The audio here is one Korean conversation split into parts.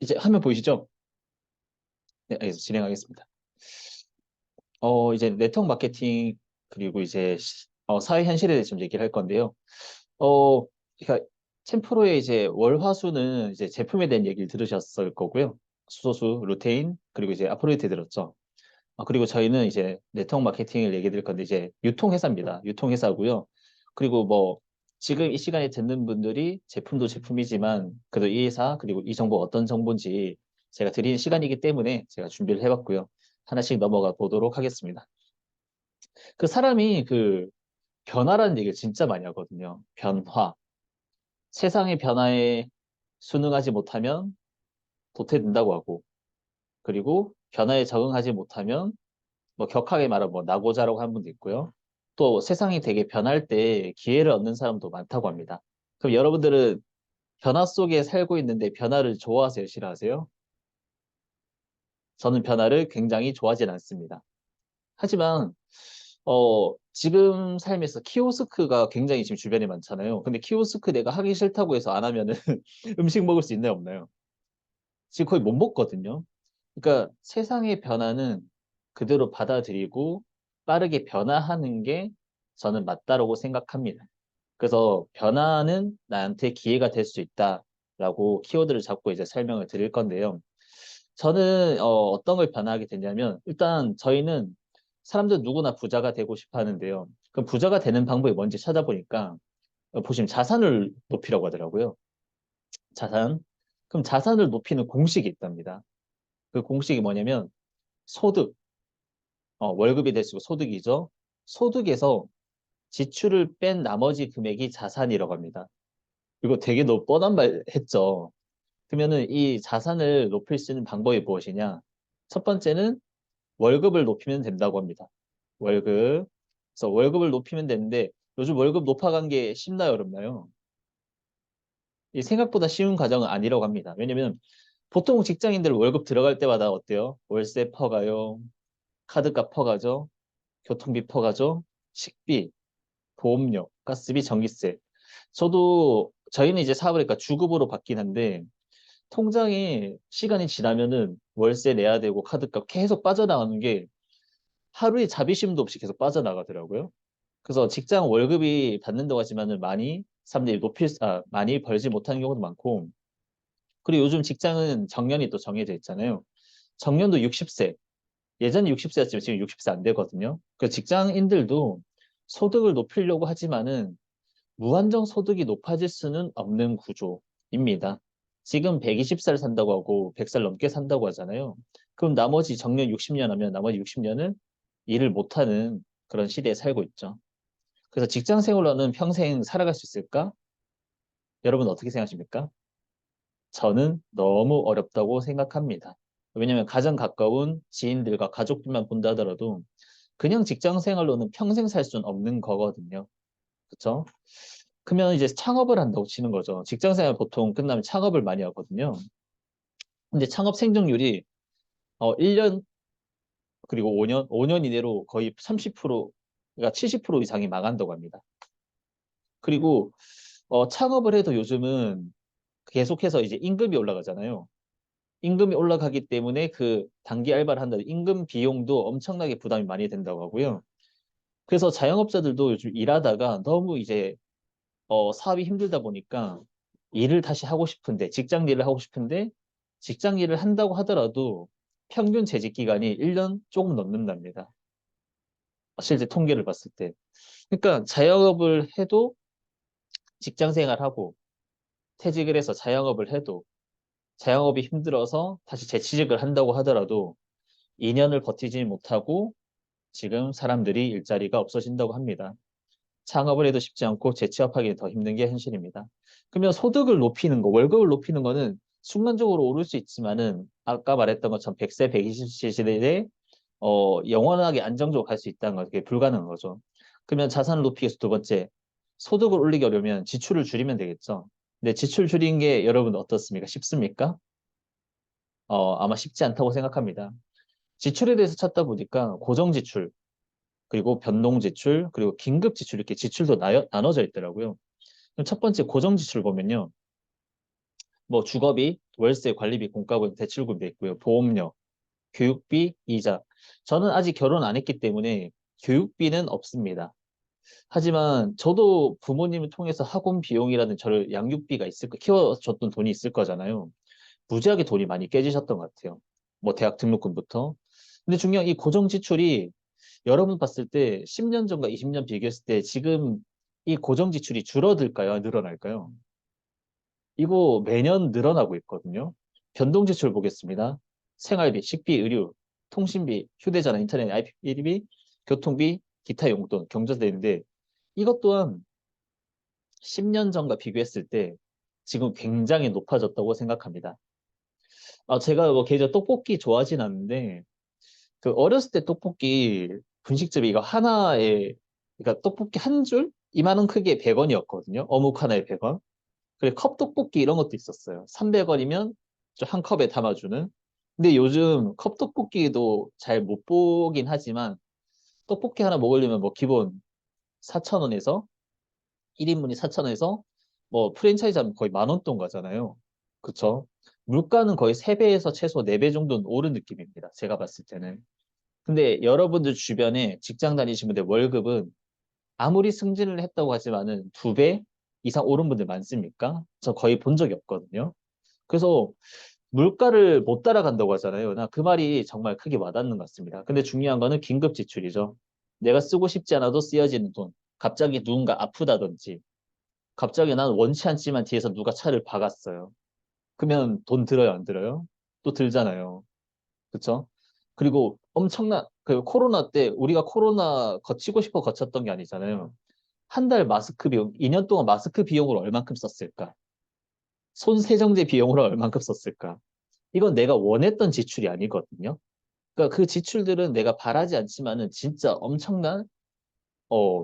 이제 화면 보이시죠? 네, 알겠습니다. 진행하겠습니다. 이제 네트워크 마케팅, 그리고 이제 사회 현실에 대해서 좀 얘기를 할 건데요. 그러니까 템프로의 이제 월화수는 이제 제품에 대한 얘기를 들으셨을 거고요. 수소수, 루테인, 그리고 이제 아프로디테 들었죠. 그리고 저희는 이제 네트워크 마케팅을 얘기 드릴 건데 이제 유통회사입니다. 유통회사고요. 그리고 뭐 지금 이 시간에 듣는 분들이 제품도 제품이지만 그래도 이 회사 그리고 이 정보 어떤 정보인지 제가 드리는 시간이기 때문에 제가 준비를 해봤고요. 하나씩 넘어가 보도록 하겠습니다. 그 사람이 그 변화라는 얘기를 진짜 많이 하거든요. 변화. 세상의 변화에 순응하지 못하면 도태된다고 하고, 그리고 변화에 적응하지 못하면 뭐 격하게 말하면 뭐 나고자라고 하는 분도 있고요. 또 세상이 되게 변할 때 기회를 얻는 사람도 많다고 합니다. 그럼 여러분들은 변화 속에 살고 있는데 변화를 좋아하세요? 싫어하세요? 저는 변화를 굉장히 좋아하진 않습니다. 하지만 지금 삶에서 키오스크가 굉장히 지금 주변에 많잖아요. 근데 키오스크 내가 하기 싫다고 해서 안 하면은 음식 먹을 수 있나요, 없나요? 지금 거의 못 먹거든요. 그러니까 세상의 변화는 그대로 받아들이고 빠르게 변화하는 게 저는 맞다라고 생각합니다. 그래서 변화는 나한테 기회가 될 수 있다라고 키워드를 잡고 이제 설명을 드릴 건데요. 저는 어떤 걸 변화하게 되냐면 일단 저희는 사람들 누구나 부자가 되고 싶어 하는데요. 그럼 부자가 되는 방법이 뭔지 찾아보니까 보시면 자산을 높이라고 하더라고요. 자산. 그럼 자산을 높이는 공식이 있답니다. 그 공식이 뭐냐면 소득, 월급이 될 수 있고 소득이죠. 소득에서 지출을 뺀 나머지 금액이 자산이라고 합니다. 이거 되게 너무 뻔한 말 했죠. 그러면은 이 자산을 높일 수 있는 방법이 무엇이냐? 첫 번째는 월급을 높이면 된다고 합니다. 월급. 그래서 월급을 높이면 되는데 요즘 월급 높아간 게 쉽나요, 어렵나요? 이 생각보다 쉬운 과정은 아니라고 합니다. 왜냐면 보통 직장인들 월급 들어갈 때마다 어때요? 월세 퍼가요, 카드값 퍼가죠, 교통비 퍼가죠, 식비, 보험료, 가스비, 전기세. 저희는 이제 사업을 하니까 주급으로 받긴 한데 통장에 시간이 지나면은 월세 내야 되고 카드값 계속 빠져나가는 게 하루에 자비심도 없이 계속 빠져나가더라고요. 그래서 직장 월급이 받는다고 하지만은 사람들이 많이 벌지 못하는 경우도 많고, 그리고 요즘 직장은 정년이 또 정해져 있잖아요. 정년도 60세. 예전에 60세였지만 지금 60세 안 되거든요. 그 직장인들도 소득을 높이려고 하지만은 무한정 소득이 높아질 수는 없는 구조입니다. 지금 120살 산다고 하고 100살 넘게 산다고 하잖아요. 그럼 나머지 정년 60년 하면 나머지 60년은 일을 못하는 그런 시대에 살고 있죠. 그래서 직장 생활로는 평생 살아갈 수 있을까? 여러분 어떻게 생각하십니까? 저는 너무 어렵다고 생각합니다. 왜냐하면 가장 가까운 지인들과 가족들만 본다 하더라도 그냥 직장 생활로는 평생 살 수는 없는 거거든요. 그렇죠? 그러면 이제 창업을 한다고 치는 거죠. 직장 생활 보통 끝나면 창업을 많이 하거든요. 근데 창업 생존율이 1년 그리고 5년 이내로 거의 30%가 70% 이상이 망한다고 합니다. 그리고 창업을 해도 요즘은 계속해서 이제 임금이 올라가잖아요. 임금이 올라가기 때문에 그 단기 알바를 한다는 임금 비용도 엄청나게 부담이 많이 된다고 하고요. 그래서 자영업자들도 요즘 일하다가 너무 이제 사업이 힘들다 보니까 일을 다시 하고 싶은데 직장 일을 하고 싶은데 직장 일을 한다고 하더라도 평균 재직 기간이 1년 조금 넘는답니다. 실제 통계를 봤을 때. 그러니까 자영업을 해도 직장 생활하고 퇴직을 해서 자영업을 해도 자영업이 힘들어서 다시 재취직을 한다고 하더라도 2년을 버티지 못하고 지금 사람들이 일자리가 없어진다고 합니다. 창업을 해도 쉽지 않고 재취업하기 더 힘든 게 현실입니다. 그러면 소득을 높이는 거, 월급을 높이는 거는 순간적으로 오를 수 있지만은 아까 말했던 것처럼 100세, 120세 시대에 영원하게 안정적으로 갈 수 있다는 건 그게 불가능한 거죠. 그러면 자산을 높이기 위해서 두 번째, 소득을 올리기 어려우면 지출을 줄이면 되겠죠. 근데 지출 줄인 게 여러분 어떻습니까? 쉽습니까? 아마 쉽지 않다고 생각합니다. 지출에 대해서 찾다 보니까 고정 지출, 그리고 변동 지출, 그리고 긴급 지출 이렇게 지출도 나눠져 있더라고요. 그럼 첫 번째 고정 지출 보면요. 뭐 주거비, 월세, 관리비, 공과금, 대출금도 있고요. 보험료, 교육비, 이자. 저는 아직 결혼 안 했기 때문에 교육비는 없습니다. 하지만 저도 부모님을 통해서 학원 비용이라든 저를 양육비가 키워줬던 돈이 있을 거잖아요. 무지하게 돈이 많이 깨지셨던 것 같아요. 뭐 대학 등록금부터. 근데 중요한 이 고정 지출이 여러분 봤을 때 10년 전과 20년 비교했을 때 지금 이 고정 지출이 줄어들까요? 늘어날까요? 이거 매년 늘어나고 있거든요. 변동 지출 보겠습니다. 생활비, 식비, 의류, 통신비, 휴대전화, 인터넷, IP비, 교통비, 기타 용돈, 경조세인데 이것 또한 10년 전과 비교했을 때 지금 굉장히 높아졌다고 생각합니다. 제가 뭐 개인적으로 떡볶이 좋아하진 않는데 그 어렸을 때 떡볶이 분식집이 이거 하나에 그러니까 떡볶이 한 줄? 이만한 크기에 100원이었거든요. 어묵 하나에 100원. 그리고 컵떡볶이 이런 것도 있었어요. 300원이면 한 컵에 담아주는. 근데 요즘 컵떡볶이도 잘 못 보긴 하지만 떡볶이 하나 먹으려면 뭐 기본 4,000원에서 1인분이 4,000원에서 뭐 프랜차이즈 하면 거의 10,000원 돈 가잖아요. 그쵸? 물가는 거의 3배에서 최소 4배 정도는 오른 느낌입니다. 제가 봤을 때는. 근데 여러분들 주변에 직장 다니시는 분들 월급은 아무리 승진을 했다고 하지만은 2배 이상 오른 분들 많습니까? 저 거의 본 적이 없거든요. 그래서 물가를 못 따라간다고 하잖아요. 나 그 말이 정말 크게 와닿는 것 같습니다. 근데 중요한 거는 긴급 지출이죠. 내가 쓰고 싶지 않아도 쓰여지는 돈. 갑자기 누군가 아프다든지, 갑자기 난 원치 않지만 뒤에서 누가 차를 박았어요. 그러면 돈 들어요, 안 들어요? 또 들잖아요. 그쵸? 그리고 그 코로나 때 우리가 코로나 거치고 싶어 거쳤던 게 아니잖아요. 한 달 마스크 비용, 2년 동안 마스크 비용으로 얼만큼 썼을까? 손 세정제 비용으로 얼만큼 썼을까? 이건 내가 원했던 지출이 아니거든요. 그러니까 그 지출들은 내가 바라지 않지만은 진짜 엄청난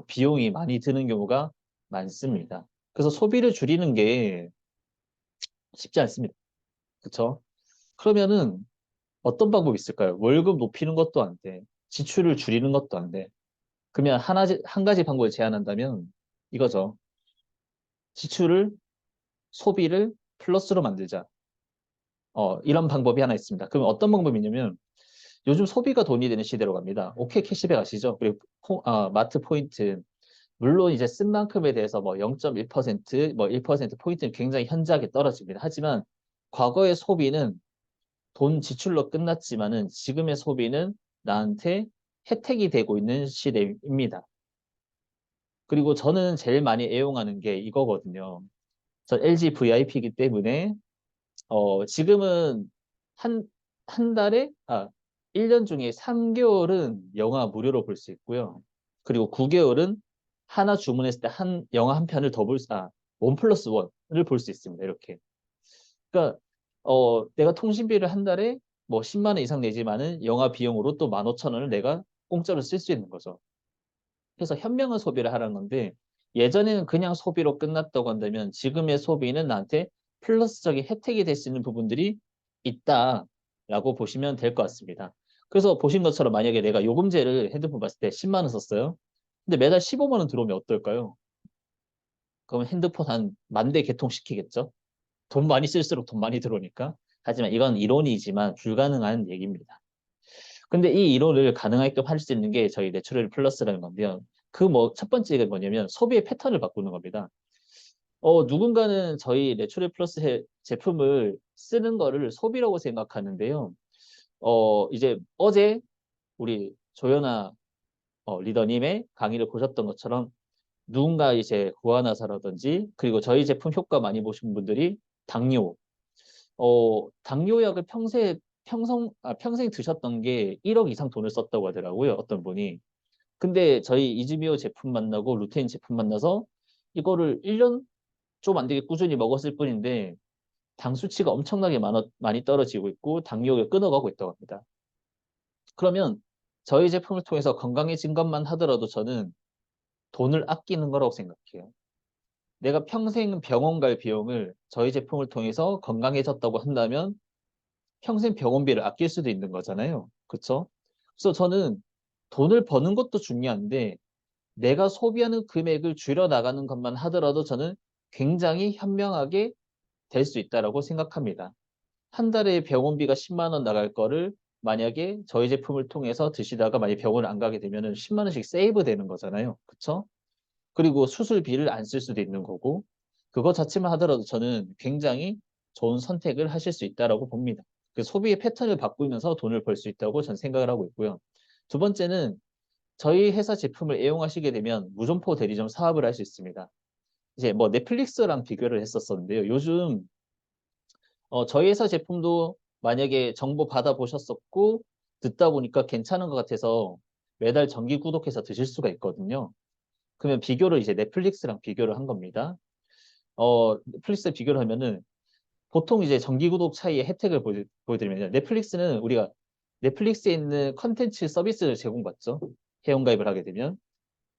비용이 많이 드는 경우가 많습니다. 그래서 소비를 줄이는 게 쉽지 않습니다. 그쵸? 그러면은 어떤 방법이 있을까요? 월급 높이는 것도 안 돼. 지출을 줄이는 것도 안 돼. 그러면 한 가지 방법을 제안한다면 이거죠. 지출을, 소비를 플러스로 만들자. 이런 방법이 하나 있습니다. 그럼 어떤 방법이냐면 요즘 소비가 돈이 되는 시대로 갑니다. 오케이 캐시백 아시죠? 그리고 마트 포인트. 물론 이제 쓴 만큼에 대해서 뭐 0.1%, 뭐 1% 포인트는 굉장히 현저하게 떨어집니다. 하지만 과거의 소비는 돈 지출로 끝났지만은 지금의 소비는 나한테 혜택이 되고 있는 시대입니다. 그리고 저는 제일 많이 애용하는 게 이거거든요. 전 LG VIP이기 때문에 지금은 한, 한 달에, 1년 중에 3개월은 영화 무료로 볼 수 있고요. 그리고 9개월은 하나 주문했을 때 영화 한 편을 원 플러스 원을 볼 수 있습니다. 이렇게. 그러니까, 내가 통신비를 한 달에 뭐 10만 원 이상 내지만은 영화 비용으로 또 15,000원을 내가 공짜로 쓸 수 있는 거죠. 그래서 현명한 소비를 하라는 건데, 예전에는 그냥 소비로 끝났다고 한다면 지금의 소비는 나한테 플러스적인 혜택이 될 수 있는 부분들이 있다라고 보시면 될 것 같습니다. 그래서 보신 것처럼 만약에 내가 요금제를 핸드폰 봤을 때 10만 원 썼어요. 근데 매달 15만 원 들어오면 어떨까요? 그러면 핸드폰 한 10,000대 개통시키겠죠? 돈 많이 쓸수록 돈 많이 들어오니까. 하지만 이건 이론이지만 불가능한 얘기입니다. 근데 이 이론을 가능하게끔 할 수 있는 게 저희 내추럴 플러스라는 건데요. 첫 번째가 뭐냐면 소비의 패턴을 바꾸는 겁니다. 누군가는 저희 내추럴 플러스 제품을 쓰는 거를 소비라고 생각하는데요. 이제 어제 우리 조연아 리더님의 강의를 보셨던 것처럼 누군가 이제 구안화사라든지 그리고 저희 제품 효과 많이 보신 분들이 당뇨, 당뇨약을 평생 드셨던 게 1억 이상 돈을 썼다고 하더라고요. 어떤 분이. 근데 저희 이즈미오 제품 만나고 루테인 제품 만나서 이거를 1년 좀 안 되게 꾸준히 먹었을 뿐인데 당 수치가 엄청나게 많이 떨어지고 있고 당뇨를 끊어가고 있다고 합니다. 그러면 저희 제품을 통해서 건강해진 것만 하더라도 저는 돈을 아끼는 거라고 생각해요. 내가 평생 병원 갈 비용을 저희 제품을 통해서 건강해졌다고 한다면 평생 병원비를 아낄 수도 있는 거잖아요. 그렇죠? 그래서 저는 돈을 버는 것도 중요한데 내가 소비하는 금액을 줄여 나가는 것만 하더라도 저는 굉장히 현명하게 될 수 있다라고 생각합니다. 한 달에 병원비가 10만 원 나갈 거를 만약에 저희 제품을 통해서 드시다가 만약에 병원을 안 가게 되면은 10만 원씩 세이브 되는 거잖아요. 그쵸? 그리고 수술비를 안 쓸 수도 있는 거고, 그거 자체만 하더라도 저는 굉장히 좋은 선택을 하실 수 있다라고 봅니다. 그 소비의 패턴을 바꾸면서 돈을 벌 수 있다고 저는 생각을 하고 있고요. 두 번째는 저희 회사 제품을 애용하시게 되면 무점포 대리점 사업을 할 수 있습니다. 이제 뭐 넷플릭스랑 비교를 했었었는데요. 요즘 저희 회사 제품도 만약에 정보 받아보셨었고 듣다 보니까 괜찮은 것 같아서 매달 정기 구독해서 드실 수가 있거든요. 그러면 비교를 이제 넷플릭스랑 비교를 한 겁니다. 넷플릭스 비교를 하면은 보통 이제 정기 구독 차이의 혜택을 보여드리면 넷플릭스는 우리가 넷플릭스에 있는 컨텐츠 서비스를 제공받죠. 회원가입을 하게 되면.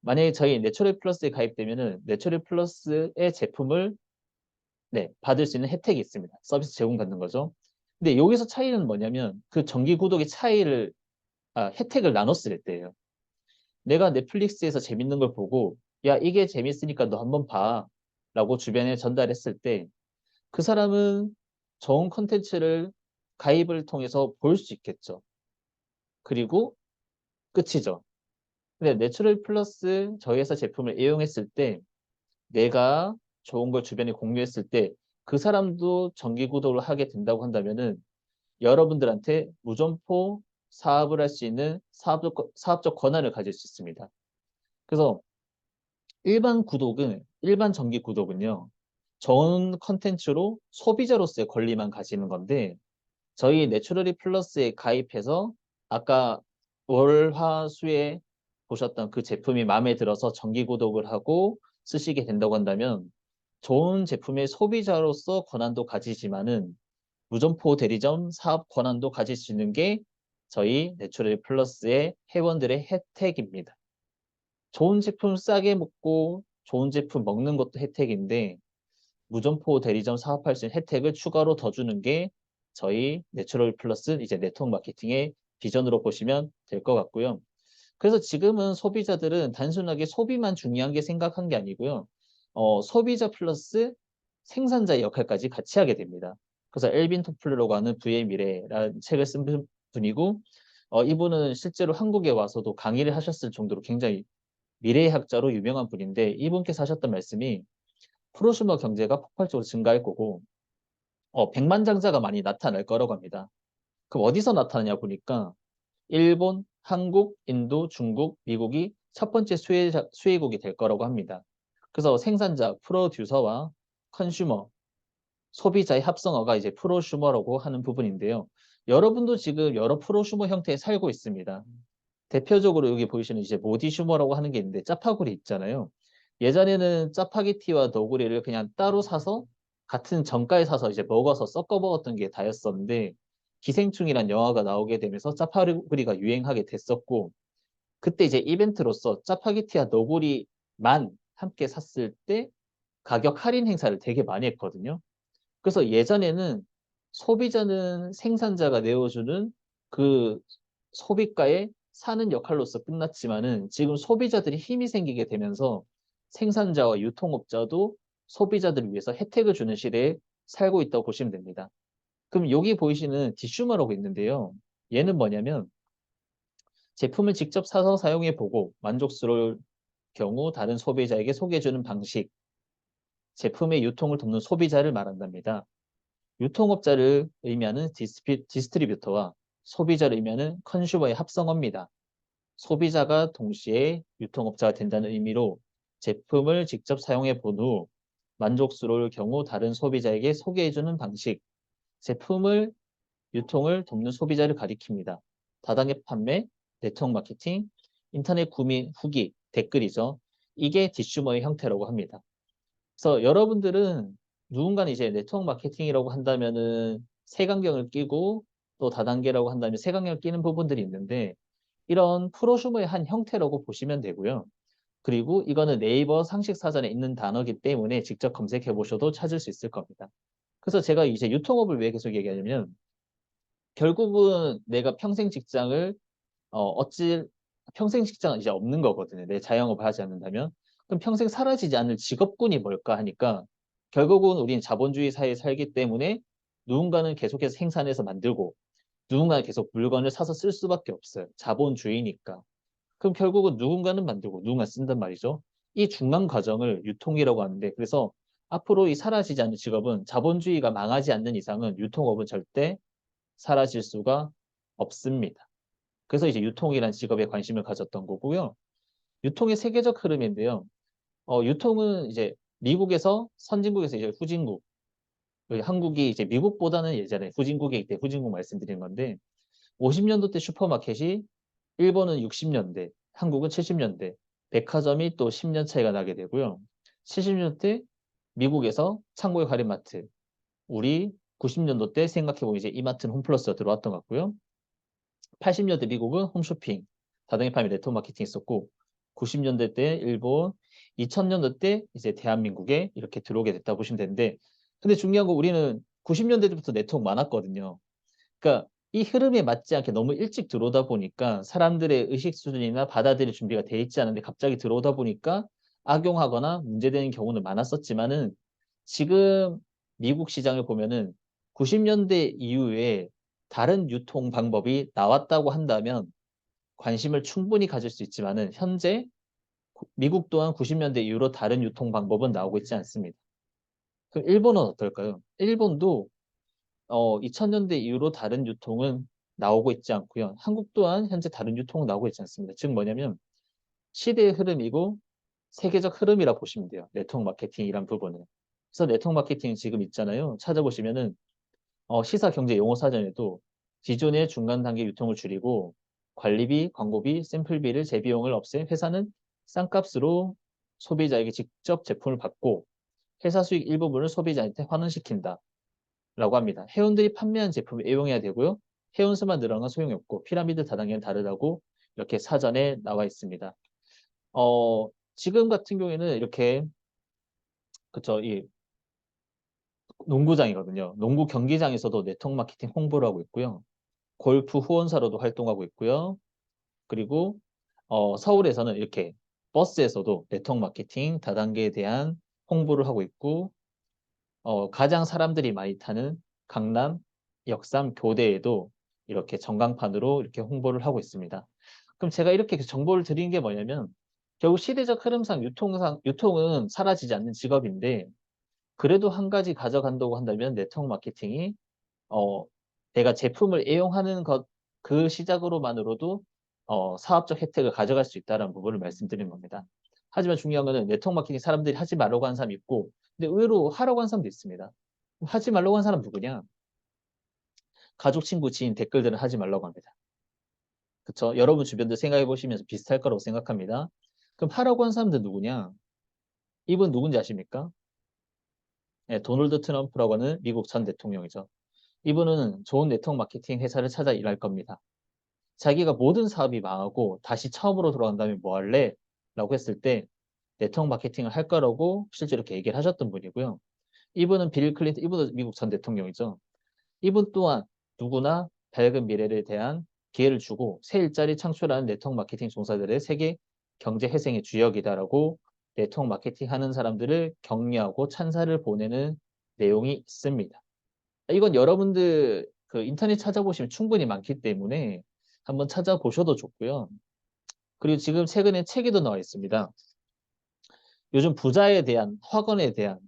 만약에 저희 내추럴 플러스에 가입되면은 내추럴 플러스의 제품을 네, 받을 수 있는 혜택이 있습니다. 서비스 제공받는 거죠. 근데 여기서 차이는 뭐냐면 그 정기 구독의 혜택을 나눴을 때예요. 내가 넷플릭스에서 재밌는 걸 보고 야, 이게 재밌으니까 너 한번 봐. 라고 주변에 전달했을 때 그 사람은 좋은 컨텐츠를 가입을 통해서 볼 수 있겠죠. 그리고 끝이죠. 근데 내추럴 플러스 저희 회사 제품을 이용했을 때 내가 좋은 걸 주변에 공유했을 때 그 사람도 정기 구독을 하게 된다고 한다면은 여러분들한테 무점포 사업을 할 수 있는 사업적 권한을 가질 수 있습니다. 그래서 일반 정기 구독은요, 좋은 컨텐츠로 소비자로서의 권리만 가지는 건데, 저희 내추럴리 플러스에 가입해서 아까 월, 화, 수에 보셨던 그 제품이 마음에 들어서 정기 구독을 하고 쓰시게 된다고 한다면, 좋은 제품의 소비자로서 권한도 가지지만은 무점포 대리점 사업 권한도 가질 수 있는 게 저희 내추럴 플러스의 회원들의 혜택입니다. 좋은 제품 싸게 먹고 좋은 제품 먹는 것도 혜택인데 무점포 대리점 사업할 수 있는 혜택을 추가로 더 주는 게 저희 내추럴 플러스 이제 네트워크 마케팅의 비전으로 보시면 될 것 같고요. 그래서 지금은 소비자들은 단순하게 소비만 중요한 게 생각한 게 아니고요. 소비자 플러스 생산자의 역할까지 같이 하게 됩니다. 그래서 엘빈 토플러라고 하는 부의 미래라는 책을 쓴 분이고, 이분은 실제로 한국에 와서도 강의를 하셨을 정도로 굉장히 미래학자로 유명한 분인데, 이분께서 하셨던 말씀이 프로슈머 경제가 폭발적으로 증가할 거고, 백만장자가 많이 나타날 거라고 합니다. 그럼 어디서 나타나냐 보니까 일본, 한국, 인도, 중국, 미국이 첫 번째 수혜국이 될 거라고 합니다. 그래서 생산자, 프로듀서와 컨슈머, 소비자의 합성어가 이제 프로슈머라고 하는 부분인데요. 여러분도 지금 여러 프로슈머 형태에 살고 있습니다. 대표적으로 여기 보이시는 이제 모디슈머라고 하는 게 있는데 짜파구리 있잖아요. 예전에는 짜파게티와 너구리를 그냥 따로 사서 같은 정가에 사서 이제 먹어서 섞어 먹었던 게 다였었는데 기생충이란 영화가 나오게 되면서 짜파구리가 유행하게 됐었고 그때 이제 이벤트로서 짜파게티와 너구리만 함께 샀을 때 가격 할인 행사를 되게 많이 했거든요. 그래서 예전에는 소비자는 생산자가 내어주는 그 소비가에 사는 역할로서 끝났지만은 지금 소비자들이 힘이 생기게 되면서 생산자와 유통업자도 소비자들을 위해서 혜택을 주는 시대에 살고 있다고 보시면 됩니다. 그럼 여기 보이시는 디슈머라고 있는데요. 얘는 뭐냐면 제품을 직접 사서 사용해 보고 만족스러울 경우 다른 소비자에게 소개해주는 방식, 제품의 유통을 돕는 소비자를 말한답니다. 유통업자를 의미하는 디스트리뷰터와 소비자를 의미하는 컨슈머의 합성어입니다. 소비자가 동시에 유통업자가 된다는 의미로 제품을 직접 사용해 본 후 만족스러울 경우 다른 소비자에게 소개해주는 방식, 제품을 유통을 돕는 소비자를 가리킵니다. 다단계 판매, 네트워크 마케팅, 인터넷 구매 후기, 댓글이죠. 이게 디슈머의 형태라고 합니다. 그래서 여러분들은 누군가는 이제 네트워크 마케팅이라고 한다면은 색안경을 끼고 또 다단계라고 한다면 색안경을 끼는 부분들이 있는데 이런 프로슈머의 한 형태라고 보시면 되고요. 그리고 이거는 네이버 상식 사전에 있는 단어이기 때문에 직접 검색해 보셔도 찾을 수 있을 겁니다. 그래서 제가 이제 유통업을 왜 계속 얘기하냐면 결국은 내가 평생 직장은 이제 없는 거거든요. 내 자영업을 하지 않는다면. 그럼 평생 사라지지 않을 직업군이 뭘까 하니까 결국은 우리는 자본주의 사회에 살기 때문에 누군가는 계속해서 생산해서 만들고 누군가는 계속 물건을 사서 쓸 수밖에 없어요. 자본주의니까. 그럼 결국은 누군가는 만들고 누군가 쓴단 말이죠. 이 중간 과정을 유통이라고 하는데 그래서 앞으로 이 사라지지 않는 직업은 자본주의가 망하지 않는 이상은 유통업은 절대 사라질 수가 없습니다. 그래서 이제 유통이라는 직업에 관심을 가졌던 거고요. 유통의 세계적 흐름인데요. 유통은 이제 미국에서 선진국에서 이제 후진국, 한국이 이제 미국보다는 예전에 후진국이기 때문에 후진국 말씀드린 건데 50년도 때 슈퍼마켓이 일본은 60년대, 한국은 70년대, 백화점이 또 10년 차이가 나게 되고요. 70년대 미국에서 창고의 할인마트, 우리 90년도 때 생각해보면 이제 이마트는 홈플러스가 들어왔던 것 같고요. 80년대 미국은 홈쇼핑, 다단계 판매 네트워크 마케팅 있었고 90년대 때 일본, 2000년도 때 이제 대한민국에 이렇게 들어오게 됐다 보시면 되는데 근데 중요한 건 우리는 90년대 때부터 네트워크 많았거든요. 그러니까 이 흐름에 맞지 않게 너무 일찍 들어오다 보니까 사람들의 의식 수준이나 받아들일 준비가 돼 있지 않은데 갑자기 들어오다 보니까 악용하거나 문제되는 경우는 많았었지만은 지금 미국 시장을 보면은 90년대 이후에 다른 유통 방법이 나왔다고 한다면 관심을 충분히 가질 수 있지만은 현재 미국 또한 90년대 이후로 다른 유통 방법은 나오고 있지 않습니다. 그럼 일본은 어떨까요? 일본도 2000년대 이후로 다른 유통은 나오고 있지 않고요. 한국 또한 현재 다른 유통은 나오고 있지 않습니다. 즉 뭐냐면 시대의 흐름이고 세계적 흐름이라 보시면 돼요. 네트워크 마케팅이란 부분은. 그래서 네트워크 마케팅 지금 있잖아요. 찾아보시면은 시사 경제 용어 사전에도 기존의 중간 단계 유통을 줄이고 관리비, 광고비, 샘플비를 재비용을 없애 회사는 싼 값으로 소비자에게 직접 제품을 받고 회사 수익 일부분을 소비자한테 환원시킨다. 라고 합니다. 회원들이 판매한 제품을 애용해야 되고요. 회원 수만 늘어난 건 소용이 없고 피라미드 다단계는 다르다고 이렇게 사전에 나와 있습니다. 지금 같은 경우에는 이렇게 그쵸 이 농구장이거든요. 농구 경기장에서도 네트워크 마케팅 홍보를 하고 있고요. 골프 후원사로도 활동하고 있고요. 그리고 서울에서는 이렇게 버스에서도 네트워크 마케팅 다단계에 대한 홍보를 하고 있고 가장 사람들이 많이 타는 강남, 역삼, 교대에도 이렇게 전광판으로 이렇게 홍보를 하고 있습니다. 그럼 제가 이렇게 정보를 드린 게 뭐냐면 결국 시대적 흐름상 유통은 사라지지 않는 직업인데 그래도 한 가지 가져간다고 한다면 네트워크 마케팅이 어, 내가 제품을 애용하는 것 그 시작으로만으로도 사업적 혜택을 가져갈 수 있다는 부분을 말씀드린 겁니다. 하지만 중요한 거는 네트워크 마케팅 사람들이 하지 말라고 하는 사람이 있고 근데 의외로 하라고 하는 사람도 있습니다. 하지 말라고 하는 사람 누구냐? 가족, 친구, 지인, 댓글들은 하지 말라고 합니다. 그쵸? 여러분 주변도 생각해 보시면서 비슷할 거라고 생각합니다. 그럼 하라고 하는 사람들 누구냐? 이분 누군지 아십니까? 네, 도널드 트럼프라고 하는 미국 전 대통령이죠. 이분은 좋은 네트워크 마케팅 회사를 찾아 일할 겁니다. 자기가 모든 사업이 망하고 다시 처음으로 돌아간다면 뭐 할래? 라고 했을 때 네트워크 마케팅을 할 거라고 실제로 이렇게 얘기를 하셨던 분이고요. 이분은 빌 클린턴, 이분은 미국 전 대통령이죠. 이분 또한 누구나 밝은 미래에 대한 기회를 주고 새 일자리 창출하는 네트워크 마케팅 종사들의 세계 경제 회생의 주역이다라고 네트워크 마케팅 하는 사람들을 격려하고 찬사를 보내는 내용이 있습니다. 이건 여러분들 그 인터넷 찾아보시면 충분히 많기 때문에 한번 찾아보셔도 좋고요. 그리고 지금 최근에 책에도 나와 있습니다. 요즘 부자에 대한 학원에 대한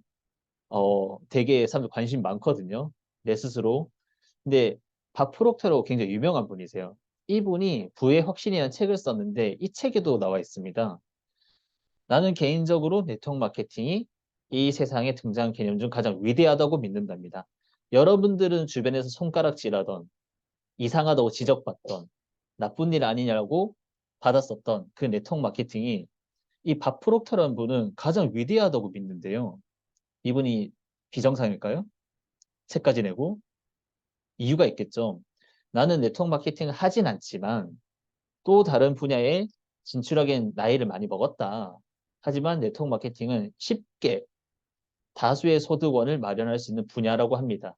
되게 사람들 관심 많거든요. 내 스스로. 근데 박 프록터라고 굉장히 유명한 분이세요. 이분이 부의 혁신이라는 책을 썼는데 이 책에도 나와 있습니다. 나는 개인적으로 네트워크 마케팅이 이 세상에 등장한 개념 중 가장 위대하다고 믿는답니다. 여러분들은 주변에서 손가락질하던 이상하다고 지적받던 나쁜 일 아니냐고 받았었던 그 네트워크 마케팅이 이 박 프록터라는 분은 가장 위대하다고 믿는데요. 이분이 비정상일까요? 책까지 내고 이유가 있겠죠. 나는 네트워크 마케팅을 하진 않지만 또 다른 분야에 진출하기엔 나이를 많이 먹었다. 하지만 네트워크 마케팅은 쉽게 다수의 소득원을 마련할 수 있는 분야라고 합니다.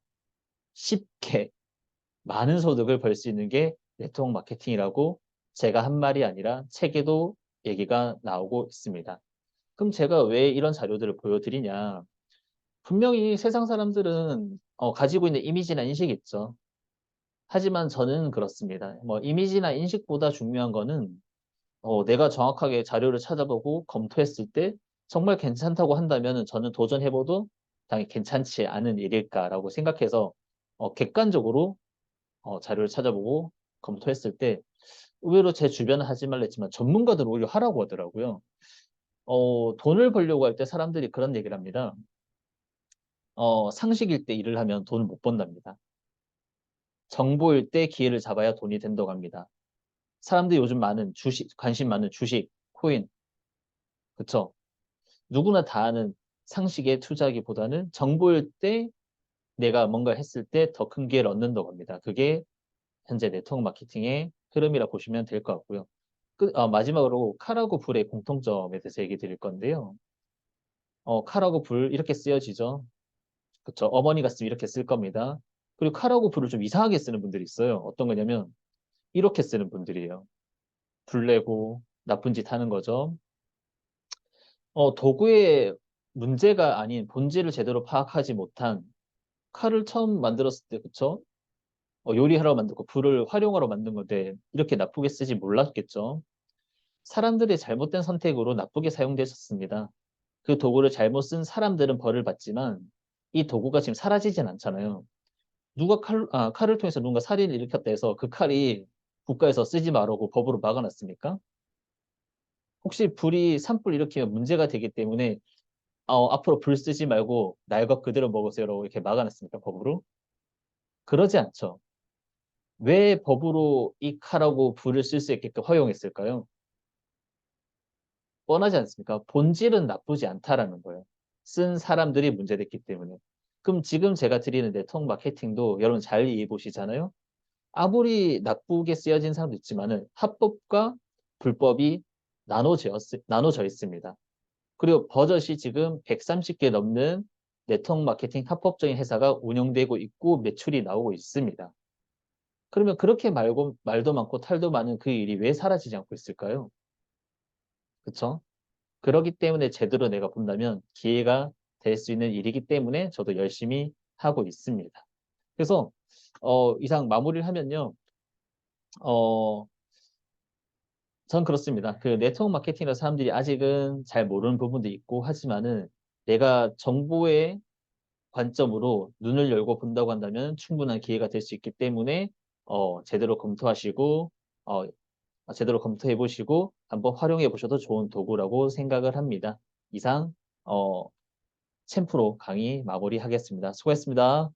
쉽게 많은 소득을 벌 수 있는 게 네트워크 마케팅이라고 제가 한 말이 아니라 책에도 얘기가 나오고 있습니다. 그럼 제가 왜 이런 자료들을 보여드리냐? 분명히 세상 사람들은 가지고 있는 이미지나 인식이 있죠. 하지만 저는 그렇습니다. 뭐 이미지나 인식보다 중요한 거는 내가 정확하게 자료를 찾아보고 검토했을 때 정말 괜찮다고 한다면 저는 도전해봐도 당연히 괜찮지 않은 일일까라고 생각해서 객관적으로 자료를 찾아보고 검토했을 때 의외로 제 주변은 하지 말라 했지만 전문가들은 오히려 하라고 하더라고요. 돈을 벌려고 할 때 사람들이 그런 얘기를 합니다. 상식일 때 일을 하면 돈을 못 번답니다. 정보일 때 기회를 잡아야 돈이 된다고 합니다. 사람들이 요즘 많은 관심 많은 주식, 코인, 그쵸? 누구나 다 아는 상식에 투자하기보다는 정보일 때 내가 뭔가 했을 때 더 큰 기회를 얻는다고 합니다. 그게 현재 네트워크 마케팅의 흐름이라 보시면 될 것 같고요. 마지막으로 칼하고 불의 공통점에 대해서 얘기 드릴 건데요. 칼하고 불 이렇게 쓰여지죠. 그쵸? 어머니가 쓰면 이렇게 쓸 겁니다. 그리고 칼하고 불을 좀 이상하게 쓰는 분들이 있어요. 어떤 거냐면 이렇게 쓰는 분들이에요. 불 내고 나쁜 짓 하는 거죠. 도구의 문제가 아닌 본질을 제대로 파악하지 못한 칼을 처음 만들었을 때, 그쵸? 요리하러 만들고 불을 활용하러 만든 건데 이렇게 나쁘게 쓰지 몰랐겠죠. 사람들의 잘못된 선택으로 나쁘게 사용되셨습니다. 그 도구를 잘못 쓴 사람들은 벌을 받지만 이 도구가 지금 사라지진 않잖아요. 칼을 통해서 누군가 살인을 일으켰다 해서 그 칼이 국가에서 쓰지 말라고 법으로 막아놨습니까? 혹시 불이 산불 일으키면 문제가 되기 때문에 앞으로 불 쓰지 말고 날 것 그대로 먹으세요라고 이렇게 막아놨습니까? 법으로? 그러지 않죠. 왜 법으로 이 칼하고 불을 쓸 수 있게끔 허용했을까요? 뻔하지 않습니까? 본질은 나쁘지 않다라는 거예요. 쓴 사람들이 문제됐기 때문에. 그럼 지금 제가 드리는 네트워크 마케팅도 여러분 잘 이해해 보시잖아요. 아무리 나쁘게 쓰여진 사람도 있지만은 합법과 불법이 나눠져 있습니다. 그리고 버젓이 지금 130개 넘는 네트워크 마케팅 합법적인 회사가 운영되고 있고 매출이 나오고 있습니다. 그러면 그렇게 말도 많고 탈도 많은 그 일이 왜 사라지지 않고 있을까요? 그쵸? 그러기 때문에 제대로 내가 본다면 기회가 될 수 있는 일이기 때문에 저도 열심히 하고 있습니다. 그래서 이상 마무리를 하면요. 어, 전 그렇습니다. 그 네트워크 마케팅이라 사람들이 아직은 잘 모르는 부분도 있고 하지만은 내가 정보의 관점으로 눈을 열고 본다고 한다면 충분한 기회가 될 수 있기 때문에 제대로 검토하시고 어, 제대로 검토해 보시고 한번 활용해 보셔도 좋은 도구라고 생각을 합니다. 이상 어, 챔프로 강의 마무리하겠습니다. 수고했습니다.